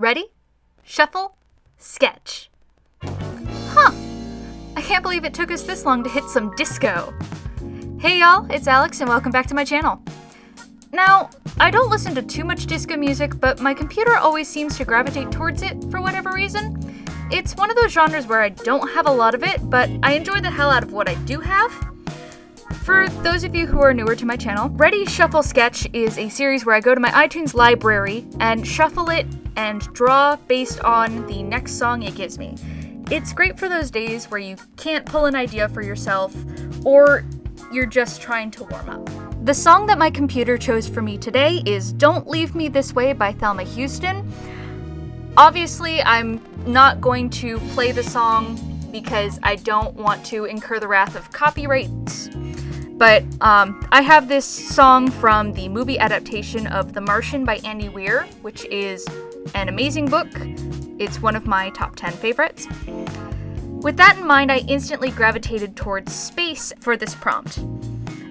Ready? Shuffle? Sketch. Huh. I can't believe it took us this long to hit some disco. Hey y'all, it's Alex and welcome back to my channel. Now, I don't listen to too much disco music, but my computer always seems to gravitate towards it for whatever reason. It's one of those genres where I don't have a lot of it, but I enjoy the hell out of what I do have. For those of you who are newer to my channel, Ready, Shuffle, Sketch is a series where I go to my iTunes library and shuffle it and draw based on the next song it gives me. It's great for those days where you can't pull an idea for yourself or you're just trying to warm up. The song that my computer chose for me today is Don't Leave Me This Way by Thelma Houston. Obviously, I'm not going to play the song because I don't want to incur the wrath of copyrights. But I have this song from the movie adaptation of The Martian by Andy Weir, which is an amazing book. It's one of my top 10 favorites. With that in mind, I instantly gravitated towards space for this prompt.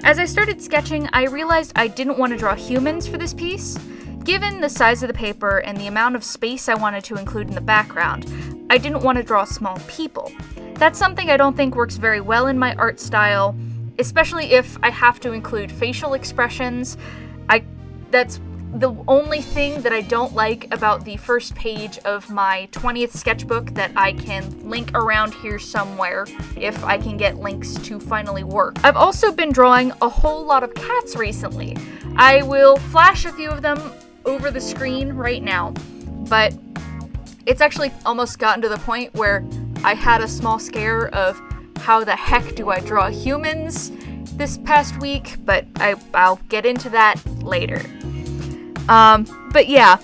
As I started sketching, I realized I didn't want to draw humans for this piece. Given the size of the paper and the amount of space I wanted to include in the background, I didn't want to draw small people. That's something I don't think works very well in my art style, especially if I have to include facial expressions. That's the only thing that I don't like about the first page of my 20th sketchbook that I can link around here somewhere if I can get links to finally work. I've also been drawing a whole lot of cats recently. I will flash a few of them over the screen right now, but it's actually almost gotten to the point where I had a small scare of how the heck do I draw humans this past week, but I'll get into that later. But yeah,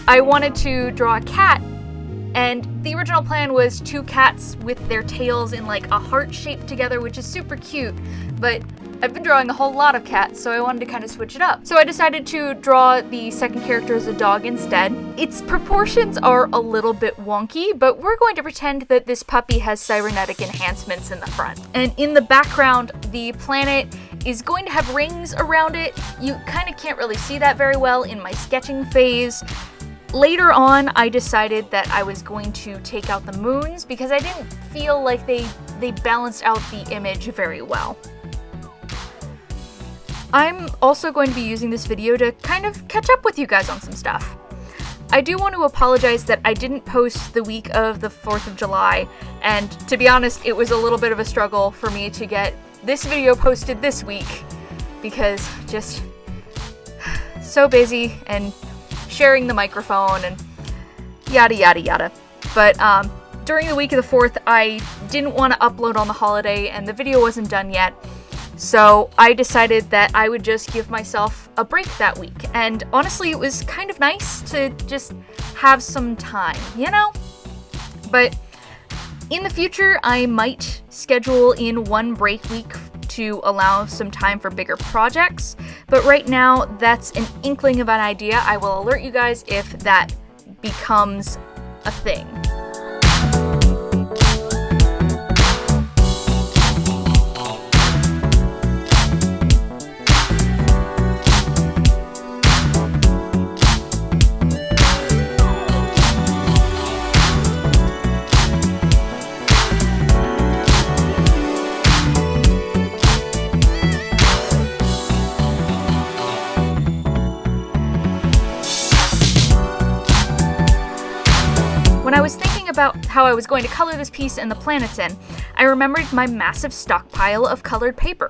I wanted to draw a cat, and the original plan was two cats with their tails in like a heart shape together, which is super cute, but I've been drawing a whole lot of cats, so I wanted to kind of switch it up. So I decided to draw the second character as a dog instead. Its proportions are a little bit wonky, but we're going to pretend that this puppy has cybernetic enhancements in the front. And in the background, the planet is going to have rings around it. You kind of can't really see that very well in my sketching phase. Later on, I decided that I was going to take out the moons because I didn't feel like they balanced out the image very well. I'm also going to be using this video to kind of catch up with you guys on some stuff. I do want to apologize that I didn't post the week of the 4th of July, and to be honest, it was a little bit of a struggle for me to get this video posted this week, because just so busy and sharing the microphone and yada yada yada. But during the week of the 4th, I didn't want to upload on the holiday and the video wasn't done yet. So I decided that I would just give myself a break that week. And honestly, it was kind of nice to just have some time, you know? But in the future, I might schedule in one break week to allow some time for bigger projects. But right now, that's an inkling of an idea. I will alert you guys if that becomes a thing. When I was thinking about how I was going to color this piece and the planets in, I remembered my massive stockpile of colored paper.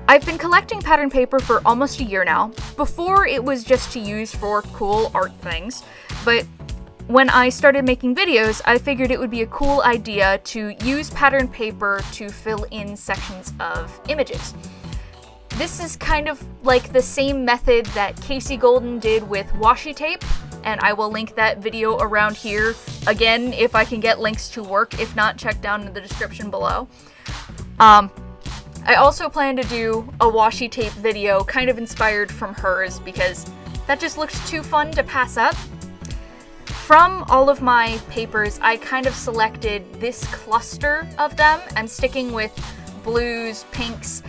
I've been collecting pattern paper for almost a year now. Before, it was just to use for cool art things, but when I started making videos, I figured it would be a cool idea to use pattern paper to fill in sections of images. This is kind of like the same method that Casey Golden did with washi tape, and I will link that video around here, again, if I can get links to work. If not, check down in the description below. I also plan to do a washi tape video kind of inspired from hers because that just looks too fun to pass up. From all of my papers, I kind of selected this cluster of them. I'm sticking with blues, pinks.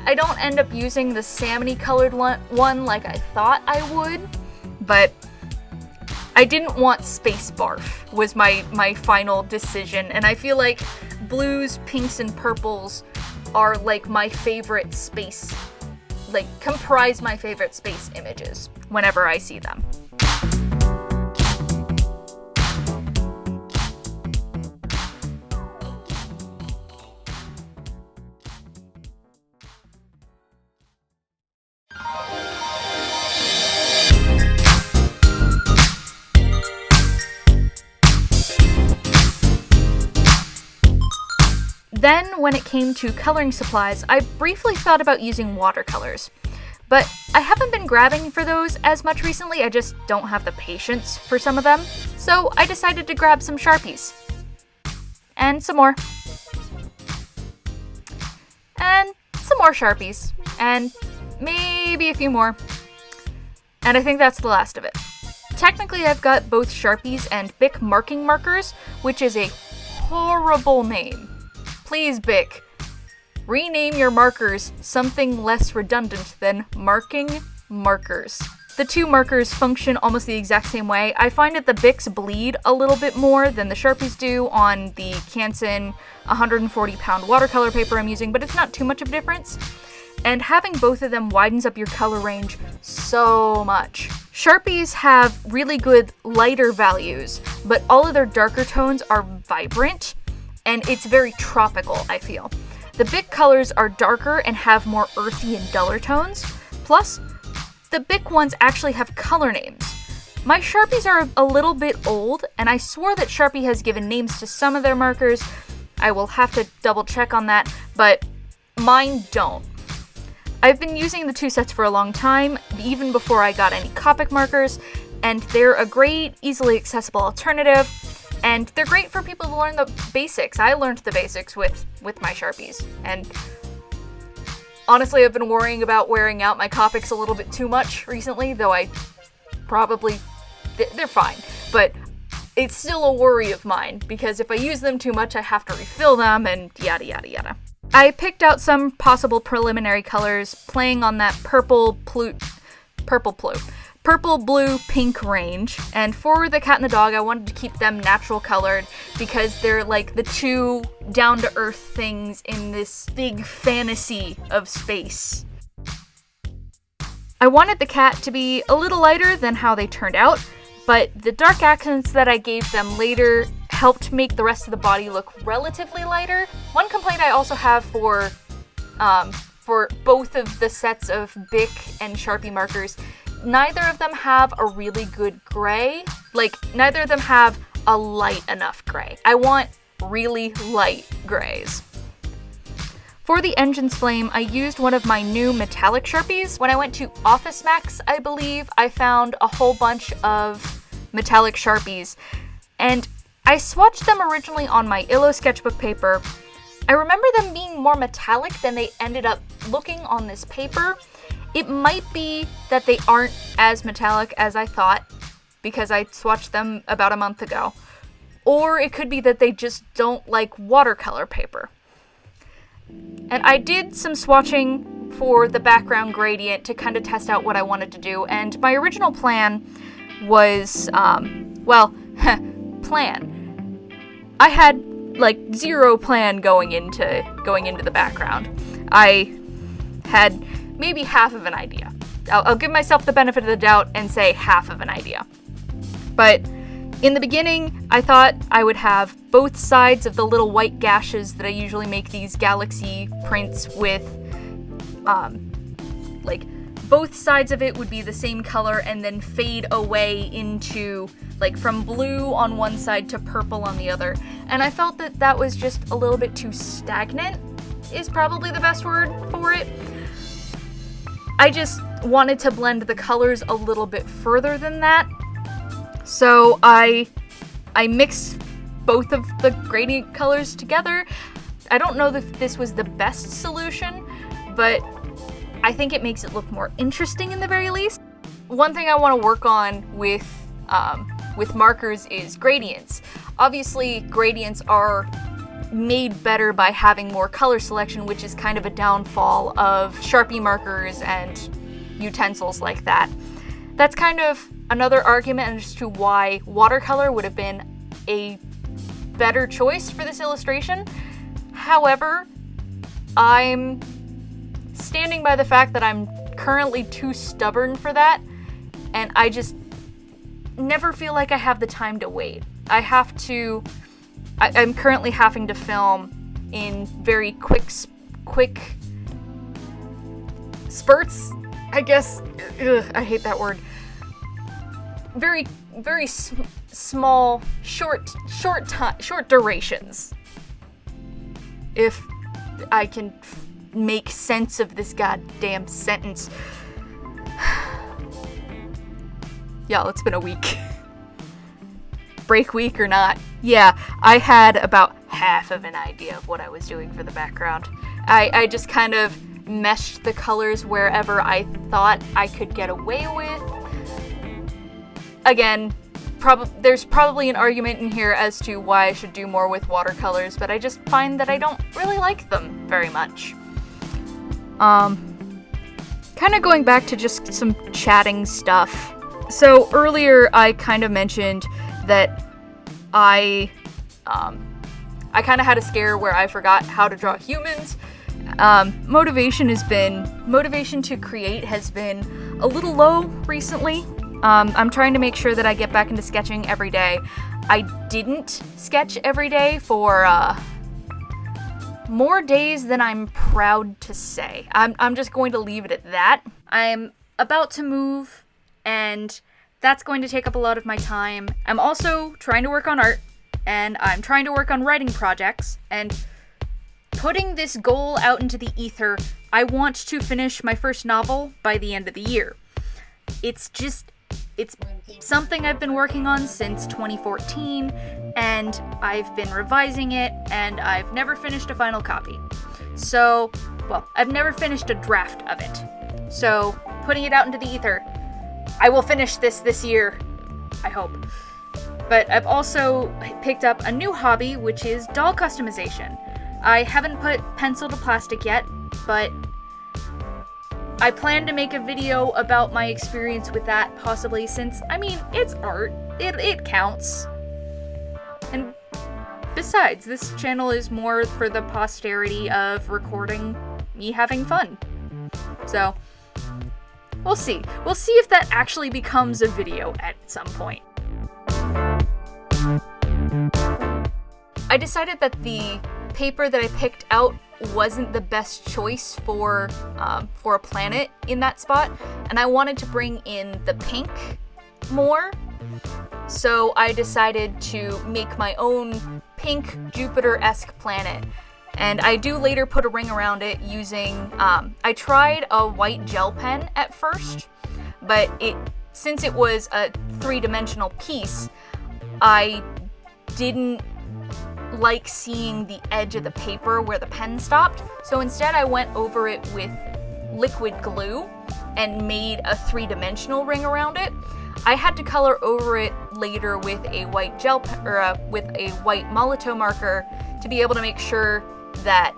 I don't end up using the salmony colored one like I thought I would, but I didn't want space barf was my final decision, and I feel like blues, pinks, and purples are like my favorite space, like comprise my favorite space images whenever I see them. Then, when it came to coloring supplies, I briefly thought about using watercolors. But I haven't been grabbing for those as much recently, I just don't have the patience for some of them. So I decided to grab some Sharpies. And some more. And some more Sharpies. And maybe a few more. And I think that's the last of it. Technically, I've got both Sharpies and Bic marking markers, which is a horrible name. Please, Bic, rename your markers something less redundant than marking markers. The two markers function almost the exact same way. I find that the Bics bleed a little bit more than the Sharpies do on the Canson 140-pound watercolor paper I'm using, but it's not too much of a difference. And having both of them widens up your color range so much. Sharpies have really good lighter values, but all of their darker tones are vibrant, and it's very tropical, I feel. The Bic colors are darker and have more earthy and duller tones. Plus, the Bic ones actually have color names. My Sharpies are a little bit old, and I swore that Sharpie has given names to some of their markers. I will have to double check on that, but mine don't. I've been using the two sets for a long time, even before I got any Copic markers, and they're a great, easily accessible alternative. And they're great for people to learn the basics. I learned the basics with my Sharpies. And honestly, I've been worrying about wearing out my Copics a little bit too much recently, though I probably... they're fine. But it's still a worry of mine, because if I use them too much, I have to refill them, and yada yada yada. I picked out some possible preliminary colors, playing on that purple, blue, pink range, and for the cat and the dog, I wanted to keep them natural colored because they're like the two down-to-earth things in this big fantasy of space. I wanted the cat to be a little lighter than how they turned out, but the dark accents that I gave them later helped make the rest of the body look relatively lighter. One complaint I also have for both of the sets of Bic and Sharpie markers, neither of them have a really good gray. Like, neither of them have a light enough gray. I want really light grays. For the engine's flame, I used one of my new metallic Sharpies. When I went to Office Max, I believe, I found a whole bunch of metallic Sharpies, and I swatched them originally on my Illo sketchbook paper. I remember them being more metallic than they ended up looking on this paper. It might be that they aren't as metallic as I thought, because I swatched them about a month ago. Or it could be that they just don't like watercolor paper. And I did some swatching for the background gradient to kind of test out what I wanted to do, and my original plan was, plan. I had like zero plan going into the background. I had maybe half of an idea. I'll give myself the benefit of the doubt and say half of an idea. But in the beginning, I thought I would have both sides of the little white gashes that I usually make these galaxy prints with, like, both sides of it would be the same color and then fade away into, like, from blue on one side to purple on the other. And I felt that that was just a little bit too stagnant, is probably the best word for it. I just wanted to blend the colors a little bit further than that. So I mixed both of the gradient colors together. I don't know if this was the best solution, but I think it makes it look more interesting in the very least. One thing I want to work on with markers is gradients. Obviously, gradients are made better by having more color selection, which is kind of a downfall of Sharpie markers and utensils like that. That's kind of another argument as to why watercolor would have been a better choice for this illustration. However, I'm standing by the fact that I'm currently too stubborn for that, and I just never feel like I have the time to wait. I'm currently having to film in very quick spurts, I guess. Ugh, I hate that word. Very small, short durations. If I can make sense of this goddamn sentence. Y'all, it's been a week. Break week or not. Yeah, I had about half of an idea of what I was doing for the background. I just kind of meshed the colors wherever I thought I could get away with. Again, there's probably an argument in here as to why I should do more with watercolors, but I just find that I don't really like them very much. Kind of going back to just some chatting stuff. So earlier I kind of mentioned that I kind of had a scare where I forgot how to draw humans. Motivation to create has been a little low recently. I'm trying to make sure that I get back into sketching every day. I didn't sketch every day for more days than I'm proud to say. I'm just going to leave it at that. I'm about to move, and that's going to take up a lot of my time. I'm also trying to work on art, and I'm trying to work on writing projects, and putting this goal out into the ether. I want to finish my first novel by the end of the year. It's something I've been working on since 2014, and I've been revising it, and I've never finished a final copy. So, well, I've never finished a draft of it. So, putting it out into the ether, I will finish this year, I hope. But I've also picked up a new hobby, which is doll customization. I haven't put pencil to plastic yet, but I plan to make a video about my experience with that, possibly, since, I mean, it's art. It counts. And besides, this channel is more for the posterity of recording me having fun. So, we'll see. We'll see if that actually becomes a video at some point. I decided that the paper that I picked out wasn't the best choice for a planet in that spot, and I wanted to bring in the pink more. So I decided to make my own pink Jupiter-esque planet. And I do later put a ring around it using, I tried a white gel pen at first, but since it was a 3-dimensional piece, I didn't like seeing the edge of the paper where the pen stopped. So instead I went over it with liquid glue and made a 3-dimensional ring around it. I had to color over it later with a white gel pen, or with a white Molotow marker to be able to make sure that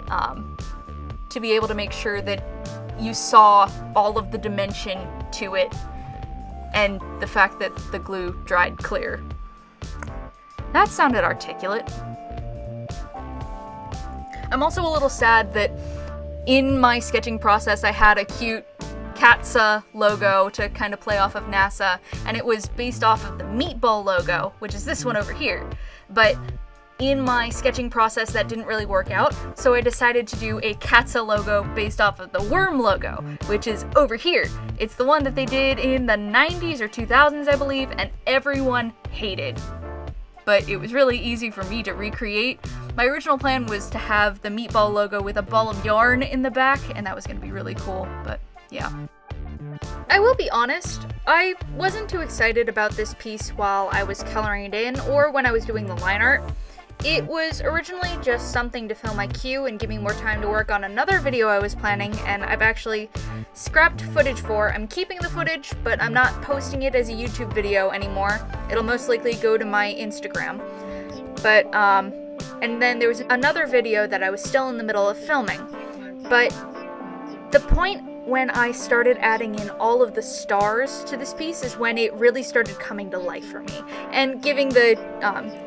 you saw all of the dimension to it and the fact that the glue dried clear. That sounded articulate. I'm also a little sad that in my sketching process I had a cute CATSA logo to kind of play off of NASA, and it was based off of the meatball logo, which is this one over here. But in my sketching process that didn't really work out, so I decided to do a CATSA logo based off of the worm logo, which is over here. It's the one that they did in the 90s or 2000s, I believe, and everyone hated. But it was really easy for me to recreate. My original plan was to have the meatball logo with a ball of yarn in the back, and that was going to be really cool, but yeah. I will be honest, I wasn't too excited about this piece while I was coloring it in, or when I was doing the line art. It was originally just something to fill my queue and give me more time to work on another video I was planning, and I've actually scrapped footage for. I'm keeping the footage, but I'm not posting it as a YouTube video anymore. It'll most likely go to my Instagram. But, and then there was another video that I was still in the middle of filming. But the point when I started adding in all of the stars to this piece is when it really started coming to life for me. And giving the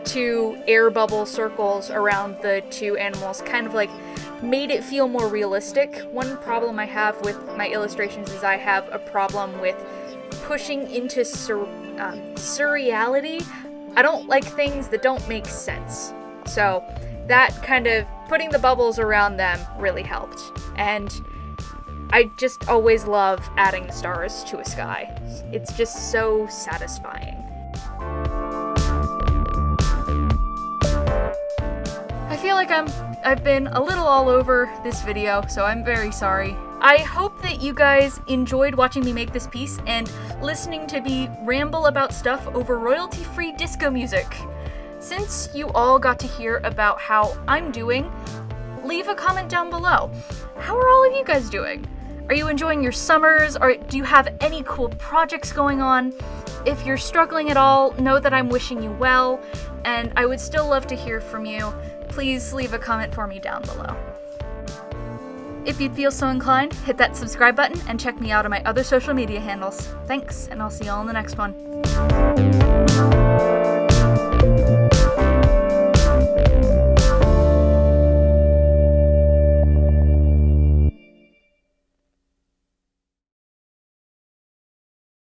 2 air bubble circles around the 2 animals kind of like made it feel more realistic. One problem I have with my illustrations is I have a problem with pushing into surreality. I don't like things that don't make sense. So that kind of putting the bubbles around them really helped. And I just always love adding stars to a sky. It's just so satisfying. I feel like I've been a little all over this video, so I'm very sorry. I hope that you guys enjoyed watching me make this piece and listening to me ramble about stuff over royalty-free disco music. Since you all got to hear about how I'm doing, leave a comment down below. How are all of you guys doing? Are you enjoying your summers, or do you have any cool projects going on? If you're struggling at all, know that I'm wishing you well, and I would still love to hear from you. Please leave a comment for me down below. If you'd feel so inclined, hit that subscribe button and check me out on my other social media handles. Thanks, and I'll see y'all in the next one.